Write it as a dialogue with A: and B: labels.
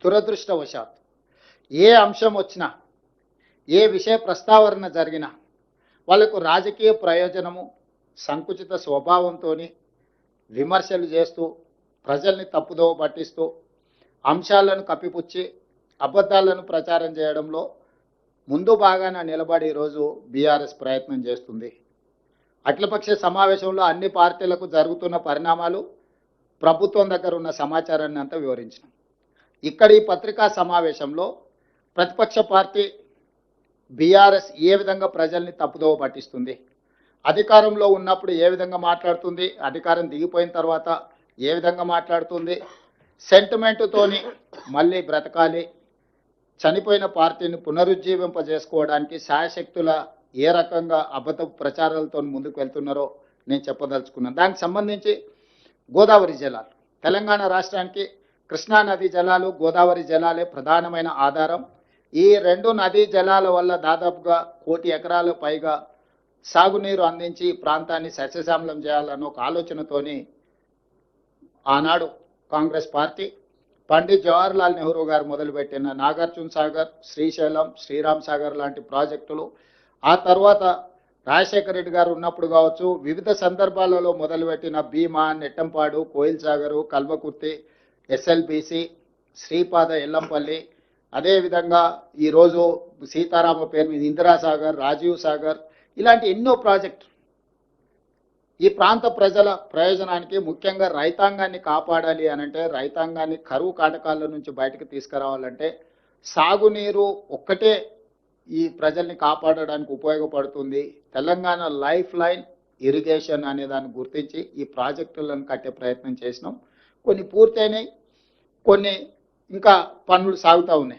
A: దురదృష్టవశాత్తు ఏ అంశం వచ్చినా, ఏ విషయ ప్రస్తావన జరిగినా వాళ్ళకు రాజకీయ ప్రయోజనము, సంకుచిత స్వభావంతో విమర్శలు చేస్తూ, ప్రజల్ని తప్పుదోవ పట్టిస్తూ, అంశాలను కప్పిపుచ్చి అబద్ధాలను ప్రచారం చేయడంలో ముందు బాగానే నిలబడి ఈరోజు బీఆర్ఎస్ ప్రయత్నం చేస్తుంది. అఖిలపక్ష సమావేశంలో అన్ని పార్టీలకు జరుగుతున్న పరిణామాలు, ప్రభుత్వం దగ్గర ఉన్న సమాచారాన్ని అంతా వివరించినాం. ఇక్కడ ఈ పత్రికా సమావేశంలో ప్రతిపక్ష పార్టీ బీఆర్ఎస్ ఏ విధంగా ప్రజల్ని తప్పుదోవ పట్టిస్తుంది, అధికారంలో ఉన్నప్పుడు ఏ విధంగా మాట్లాడుతుంది, అధికారం దిగిపోయిన తర్వాత ఏ విధంగా మాట్లాడుతుంది, సెంటిమెంటుతోని మళ్ళీ బ్రతకాలి, చనిపోయిన పార్టీని పునరుజ్జీవింపజేసుకోవడానికి శాయశక్తుల ఏ రకంగా అబద్ధ ప్రచారాలతో ముందుకు వెళ్తున్నారో నేను చెప్పదలుచుకున్నాను. దానికి సంబంధించి గోదావరి జలాలు, తెలంగాణ రాష్ట్రానికి కృష్ణా నదీ జలాలు, గోదావరి జలాలే ప్రధానమైన ఆధారం. ఈ రెండు నదీ జలాల వల్ల దాదాపుగా 1 కోటి ఎకరాలు పైగా సాగునీరు అందించి ప్రాంతాన్ని సస్యశ్యామలం చేయాలన్న ఒక ఆలోచనతోని ఆనాడు కాంగ్రెస్ పార్టీ పండిత్ జవహర్లాల్ నెహ్రూ గారు మొదలుపెట్టిన నాగార్జున సాగర్, శ్రీశైలం, శ్రీరామ్ సాగర్ లాంటి ప్రాజెక్టులు, ఆ తర్వాత రాజశేఖర రెడ్డి గారు ఉన్నప్పుడు కావచ్చు, వివిధ సందర్భాలలో మొదలుపెట్టిన భీమా, నెట్టంపాడు, కోయిల్ సాగరు, కల్వకుర్తి, ఎస్ఎల్బిసి, శ్రీపాద, ఎల్లంపల్లి, అదేవిధంగా ఈరోజు సీతారామ పేరు మీద ఇందిరాసాగర్, రాజీవ్ సాగర్, ఇలాంటి ఎన్నో ప్రాజెక్టు ఈ ప్రాంత ప్రజల ప్రయోజనానికి, ముఖ్యంగా రైతాంగాన్ని కాపాడాలి అనంటే, రైతాంగాన్ని కరువు కాటకాల నుంచి బయటకు తీసుకురావాలంటే సాగునీరు ఒక్కటే ఈ ప్రజల్ని కాపాడడానికి ఉపయోగపడుతుంది. తెలంగాణ లైఫ్ లైన్ ఇరిగేషన్ అనే దాన్ని గుర్తించి ఈ ప్రాజెక్టులను కట్టే ప్రయత్నం చేసినాం. కొన్ని పూర్తయినాయి, కొన్ని ఇంకా పనులు సాగుతూ ఉన్నాయి.